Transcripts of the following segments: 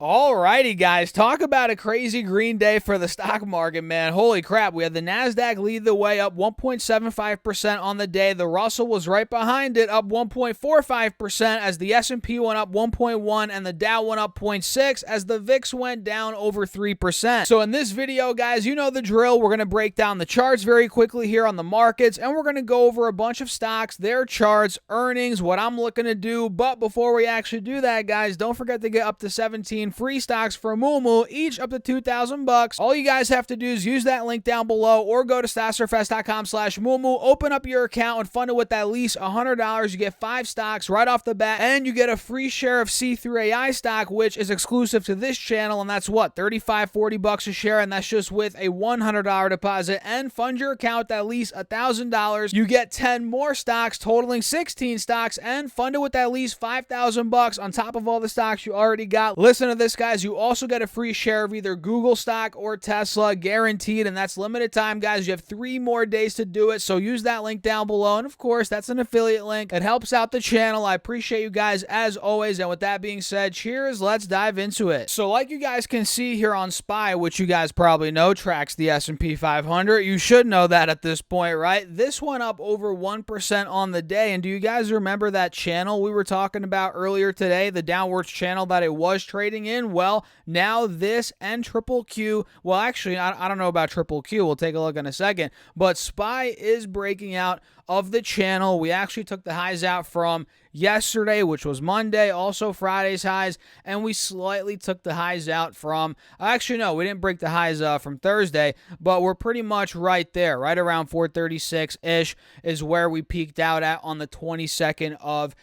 Alrighty, guys. Talk about a crazy green day for the stock market, man. Holy crap. We had the NASDAQ lead the way up 1.75% on the day. The Russell was right behind it, up 1.45% as the S&P went up 1.1% and the Dow went up 0.6% as the VIX went down over 3%. So in this video, guys, you know the drill. We're going to break down the charts very quickly here on the markets, and we're going to go over a bunch of stocks, their charts, earnings, what I'm looking to do. But before we actually do that, guys, don't forget to get up to 17 free stocks for Moomoo, each up to $2,000. All you guys have to do is use that link down below or go to stocksarefest.com/Moomoo, open up your account and fund it with at least $100. You get 5 stocks right off the bat, and you get a free share of C3AI stock, which is exclusive to this channel, and that's what, $35-40 a share, and that's just with a $100 deposit. And fund your account with at least $1,000. You get 10 more stocks, totaling 16 stocks, and fund it with at least $5,000 on top of all the stocks you already got. Listen to this, guys. You also get a free share of either Google stock or Tesla, guaranteed, and that's limited time, guys. You have 3 more days to do it, so use that link down below. And of course, that's an affiliate link. It helps out the channel. I appreciate you guys as always. And with that being said, cheers. Let's dive into it. So like you guys can see here on SPY, which you guys probably know tracks the S&P 500. You should know that at this point, right? This went up over 1% on the day. And do you guys remember that channel we were talking about earlier today, the downwards channel that it was trading in? Well, now this and triple Q, well, actually, I don't know about triple Q. We'll take a look in a second. But SPY is breaking out of the channel. We actually took the highs out from yesterday, which was Monday, also Friday's highs, and we slightly took the highs out from, actually no, we didn't break the highs from Thursday, but we're pretty much right there, right around 436-ish is where we peaked out at on the 22nd of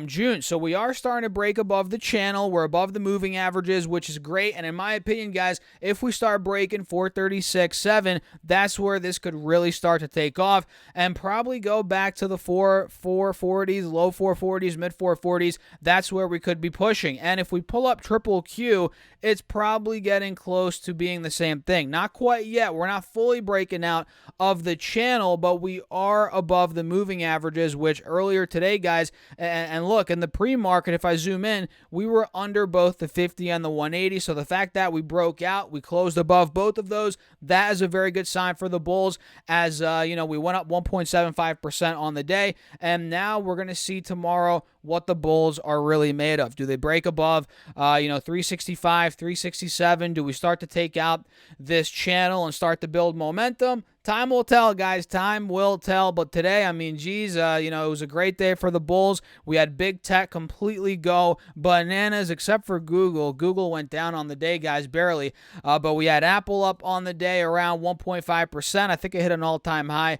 June. So we are starting to break above the channel. We're above the moving averages, which is great, and in my opinion, guys, if we start breaking 436.7, that's where this could really start to take off and probably go back to the 440s, low 440s, mid 440s. That's where we could be pushing. And if we pull up triple Q, it's probably getting close to being the same thing. Not quite yet. We're not fully breaking out of the channel, but we are above the moving averages, which earlier today, guys, and look, in the pre-market, if I zoom in, we were under both the 50 and the 180. So the fact that we broke out, we closed above both of those, that is a very good sign for the bulls, as we went up 1.75% on the day, and now we're going to see tomorrow what the bulls are really made of. Do they break above 365, 367? Do we start to take out this channel and start to build momentum? Time will tell, guys. Time will tell. But today, I mean, geez, it was a great day for the bulls. We had big tech completely go bananas, except for Google. Google went down on the day, guys, barely. But we had Apple up on the day around 1.5%. I think it hit an all-time high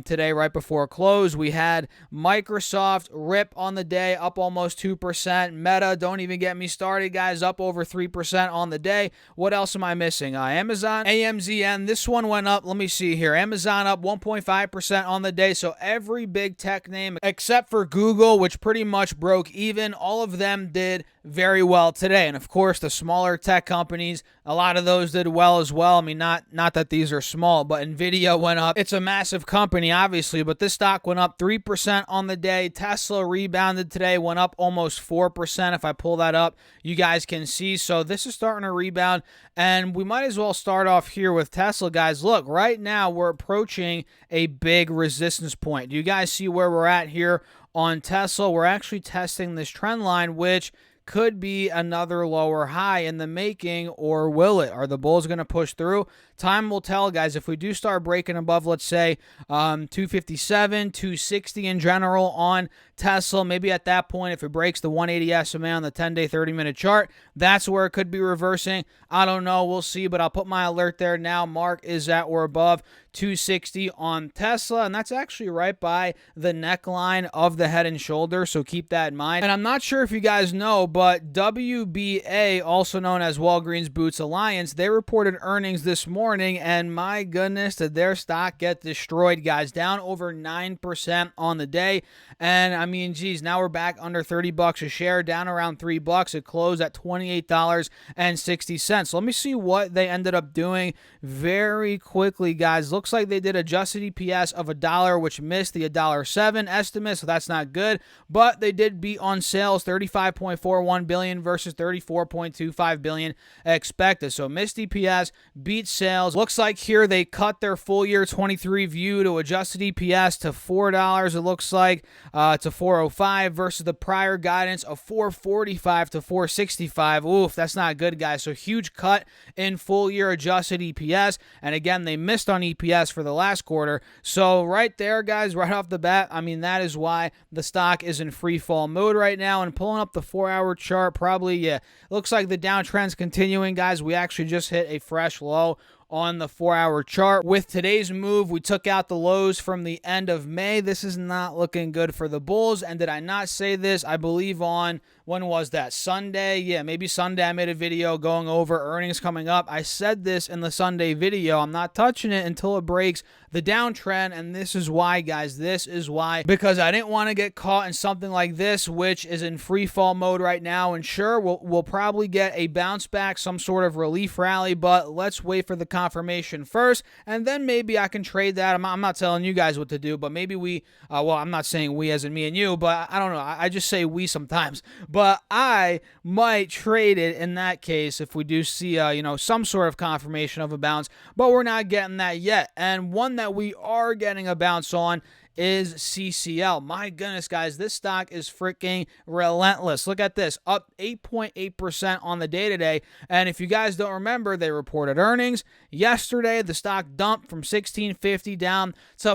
today right before close. We had Microsoft rip on the day, up almost 2%. Meta, don't even get me started, guys, up over 3% on the day. What else am I missing? Amazon, AMZN, this one went up. Let me see here. Amazon up 1.5% on the day. So every big tech name except for Google, which pretty much broke even, all of them did very well today. And of course, the smaller tech companies, a lot of those did well as well. I mean, not that these are small, but Nvidia went up. It's a massive company, obviously, but this stock went up 3% on the day. Tesla rebounded today, went up almost 4%. If I pull that up, you guys can see. So this is starting to rebound, and we might as well start off here with Tesla, guys. Look, right now we're approaching a big resistance point. Do you guys see where we're at here on Tesla? We're actually testing this trend line, which could be another lower high in the making, or will it? Are the bulls going to push through? Time will tell, guys. If we do start breaking above, let's say 257, 260 in general on Tesla, maybe at that point, if it breaks the 180 SMA on the 10-day, 30-minute chart, that's where it could be reversing. I don't know. We'll see, but I'll put my alert there now. Mark is at or above 260 on Tesla, and that's actually right by the neckline of the head and shoulder, so keep that in mind. And I'm not sure if you guys know, but WBA, also known as Walgreens Boots Alliance, they reported earnings this morning, and my goodness, did their stock get destroyed, guys. Down over 9% on the day, and I mean, geez, now we're back under $30 a share, down around $3. It closed at $28.60. So let me see what they ended up doing very quickly, guys. Looks looks like they did adjusted EPS of $1, which missed the $1.07 estimate, so that's not good. But they did beat on sales, $35.41 billion versus $34.25 billion expected. So missed EPS, beat sales. Looks like here they cut their full year 23 view to adjusted EPS to $4. It looks like to $4.05 versus the prior guidance of $4.45 to $4.65. Oof, that's not good, guys. So huge cut in full year adjusted EPS. And again, they missed on EPS for the last quarter. So right there, guys, right off the bat, I mean, that is why the stock is in free fall mode right now. And pulling up the 4-hour chart, probably, yeah, looks like the downtrend's continuing, guys. We actually just hit a fresh low on the 4-hour chart. With today's move, we took out the lows from the end of May. This is not looking good for the bulls. And did I not say this? I believe on, when was that? Sunday? Yeah, maybe Sunday I made a video going over earnings coming up. I said this in the Sunday video. I'm not touching it until it breaks the downtrend, and this is why, guys. This is why, because I didn't want to get caught in something like this, which is in free fall mode right now. And sure, we'll probably get a bounce back, some sort of relief rally, but let's wait for the confirmation first, and then maybe I can trade that. I'm not telling you guys what to do, but maybe we, well, I'm not saying we as in me and you, but I don't know. I just say we sometimes, but I might trade it in that case if we do see, some sort of confirmation of a bounce, but we're not getting that yet. And one that we are getting a bounce on is CCL. My goodness, guys, this stock is freaking relentless. Look at this, up 8.8% on the day today. And if you guys don't remember, they reported earnings yesterday. The stock dumped from $16.50 down to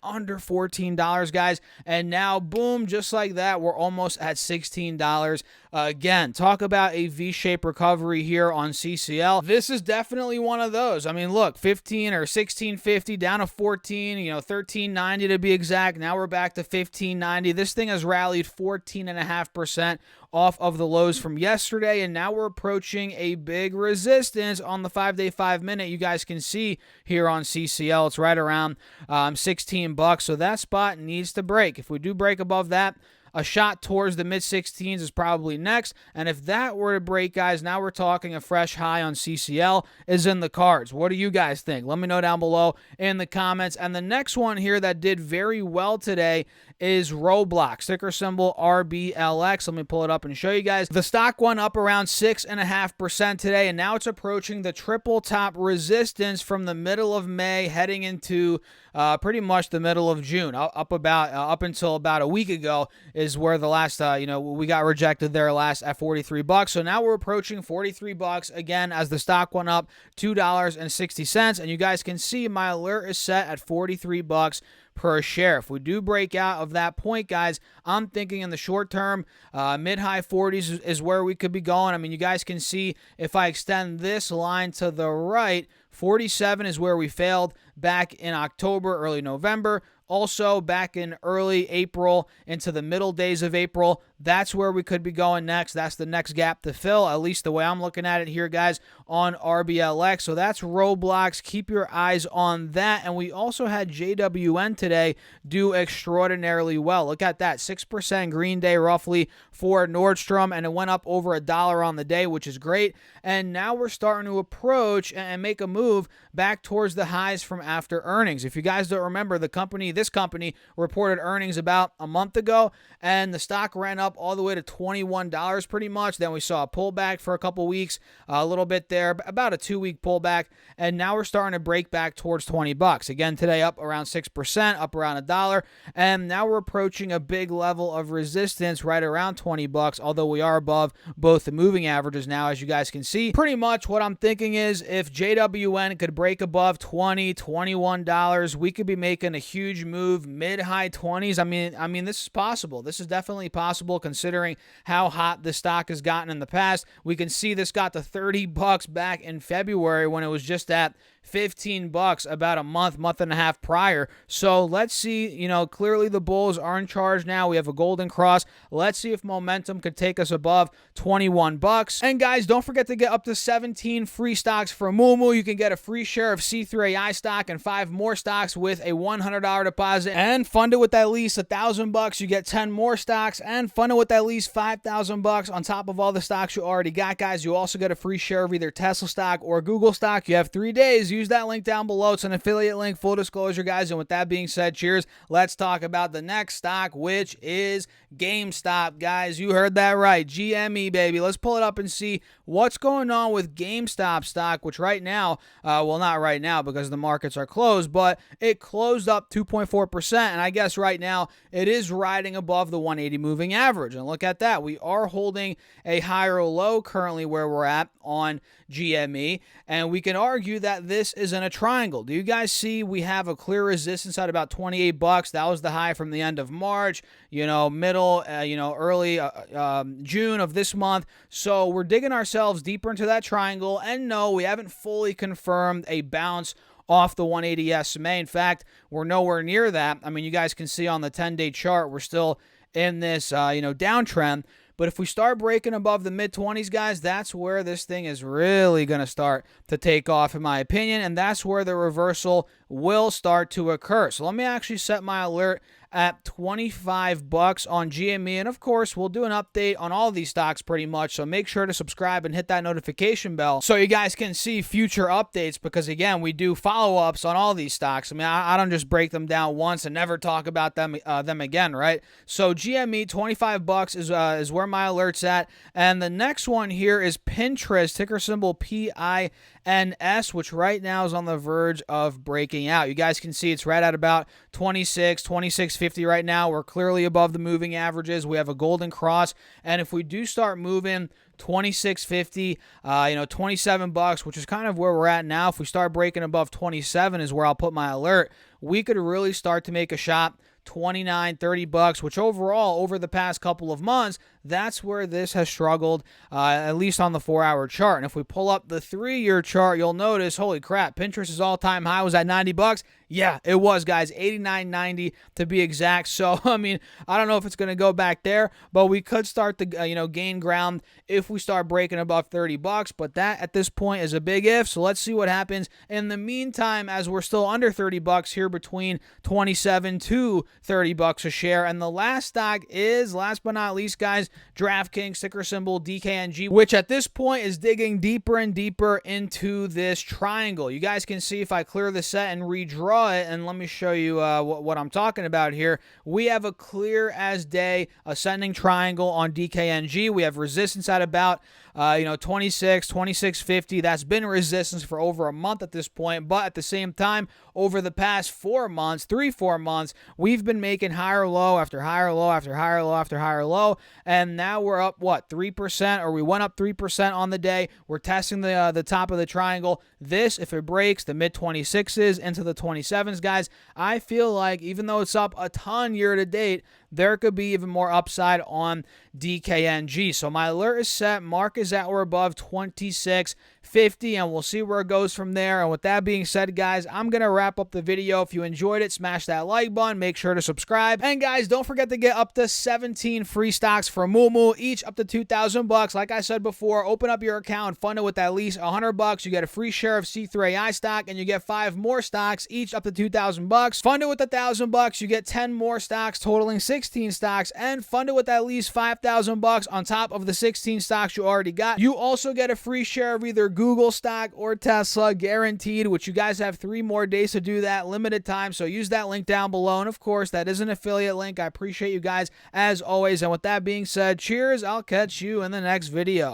under $14, guys. And now, boom, just like that, we're almost at $16 again. Talk about a V-shaped recovery here on CCL. This is definitely one of those. I mean, look, 15 or $16.50 down to 14, $13.90 to be exact. Now we're back to $15.90. This thing has rallied 14.5% off of the lows from yesterday, and now we're approaching a big resistance on the 5-day, 5-minute. You guys can see here on CCL, it's right around $16. So that spot needs to break. If we do break above that, a shot towards the mid-16s is probably next. And if that were to break, guys, now we're talking a fresh high on CCL is in the cards. What do you guys think? Let me know down below in the comments. And the next one here that did very well today is Roblox, ticker symbol RBLX. Let me pull it up and show you guys. The stock went up around 6.5% today, and now it's approaching the triple top resistance from the middle of May heading into pretty much the middle of June. Up until about a week ago is where the last, we got rejected there last at $43. So now we're approaching $43 again as the stock went up $2.60. And you guys can see my alert is set at $43 per share. If we do break out of that point, guys, I'm thinking in the short term, mid-high 40s is where we could be going. I mean, you guys can see if I extend this line to the right, 47 is where we failed back in October, early November. Also, back in early April into the middle days of April, that's where we could be going next. That's the next gap to fill, at least the way I'm looking at it here, guys, on RBLX. So that's Roblox. Keep your eyes on that. And we also had JWN today do extraordinarily well. Look at that, 6% green day roughly for Nordstrom, and it went up over $1 on the day, which is great. And now we're starting to approach and make a move back towards the highs from after earnings. If you guys don't remember, this company reported earnings about a month ago, and the stock ran up all the way to $21 pretty much. Then we saw a pullback for a couple weeks, a little bit there, about a 2-week pullback, and now we're starting to break back towards $20. Again, today up around 6%, up around $1, and now we're approaching a big level of resistance right around $20, although we are above both the moving averages now, as you guys can see. Pretty much what I'm thinking is if JWN could break above $20, $21, we could be making a huge move, mid-high 20s. I mean, this is possible. This is definitely possible considering how hot the stock has gotten in the past. We can see this got to $30 back in February when it was just at $15 about a month and a half prior. So let's see, clearly the bulls are in charge now. We have a golden cross. Let's see if momentum could take us above $21. And guys, don't forget to get up to 17 free stocks from Moomoo. You can get a free share of C3AI stock and 5 more stocks with a $100 deposit, and fund it with at least $1,000. You get 10 more stocks, and fund funded with at least $5,000 on top of all the stocks you already got, guys. You also get a free share of either Tesla stock or Google stock. You have 3 days. Use that link down below. It's an affiliate link, full disclosure, guys. And with that being said, cheers. Let's talk about the next stock, which is GameStop, guys. You heard that right. GME, baby. Let's pull it up and see what's going on with GameStop stock, which right now, well, not right now because the markets are closed, but it closed up 2.4%. And I guess right now it is riding above the 180 moving average. And look at that. We are holding a higher low currently where we're at on GME, and we can argue that this is in a triangle. Do you guys see we have a clear resistance at about 28 bucks? That was the high from the end of March, middle, early June of this month. So we're digging ourselves deeper into that triangle, and no, we haven't fully confirmed a bounce off the 180 SMA. In fact, we're nowhere near that. I mean, you guys can see on the 10-day chart, we're still in this, downtrend. But if we start breaking above the mid-20s, guys, that's where this thing is really going to start to take off, in my opinion, and that's where the reversal will start to occur. So let me actually set my alert at 25 bucks on GME, and of course, we'll do an update on all of these stocks pretty much, so make sure to subscribe and hit that notification bell so you guys can see future updates, because again, we do follow-ups on all these stocks. I mean, I don't just break them down once and never talk about them again, right? So GME, 25 bucks is where my alert's at, and the next one here is Pinterest, ticker symbol PINS, which right now is on the verge of breaking out. You guys can see it's right at about 26.50 right now. We're clearly above the moving averages. We have a golden cross, and if we do start moving 26.50, 27 bucks, which is kind of where we're at now. If we start breaking above 27 is where I'll put my alert. We could really start to make a shot 29, 30 bucks, which overall over the past couple of months, that's where this has struggled, at least on the 4-hour chart. And if we pull up the 3-year chart, you'll notice, holy crap, Pinterest's all-time high was at 90 bucks. Yeah, it was, guys, 89.90 to be exact. So, I mean, I don't know if it's going to go back there, but we could start to, gain ground if we start breaking above 30 bucks. But that at this point is a big if. So let's see what happens. In the meantime, as we're still under 30 bucks here, between 27 to 30 bucks a share. And the last stock is, last but not least, guys, DraftKings, ticker symbol DKNG, which at this point is digging deeper and deeper into this triangle. You guys can see if I clear the set and redraw it, and let me show you what I'm talking about here. We have a clear as day ascending triangle on DKNG. We have resistance at about 26.50. That's been resistance for over a month at this point, but at the same time, over the past 4 months, 4 months, we've been making higher low after higher low after higher low after higher low, and now we're up, 3%, or we went up 3% on the day. We're testing the top of the triangle. This, if it breaks the mid-26s into the 27s, guys, I feel like even though it's up a ton year to date, there could be even more upside on DKNG. So my alert is set. Mark is at or above 26.50, and we'll see where it goes from there. And with that being said, guys, I'm going to wrap up the video. If you enjoyed it, smash that like button. Make sure to subscribe. And guys, don't forget to get up to 17 free stocks from Moo, each up to 2,000 bucks. Like I said before, open up your account, fund it with at least 100 bucks. You get a free share of C3AI stock, and you get 5 more stocks, each up to 2,000 bucks. Fund it with 1,000 bucks. You get 10 more stocks, totaling 16 stocks, and fund it with at least 5,000 bucks on top of the 16 stocks you already got. You also get a free share of either Google stock or Tesla, guaranteed, which you guys have 3 more days to do that, limited time. So use that link down below. And of course, that is an affiliate link. I appreciate you guys as always. And with that being said, cheers. I'll catch you in the next video.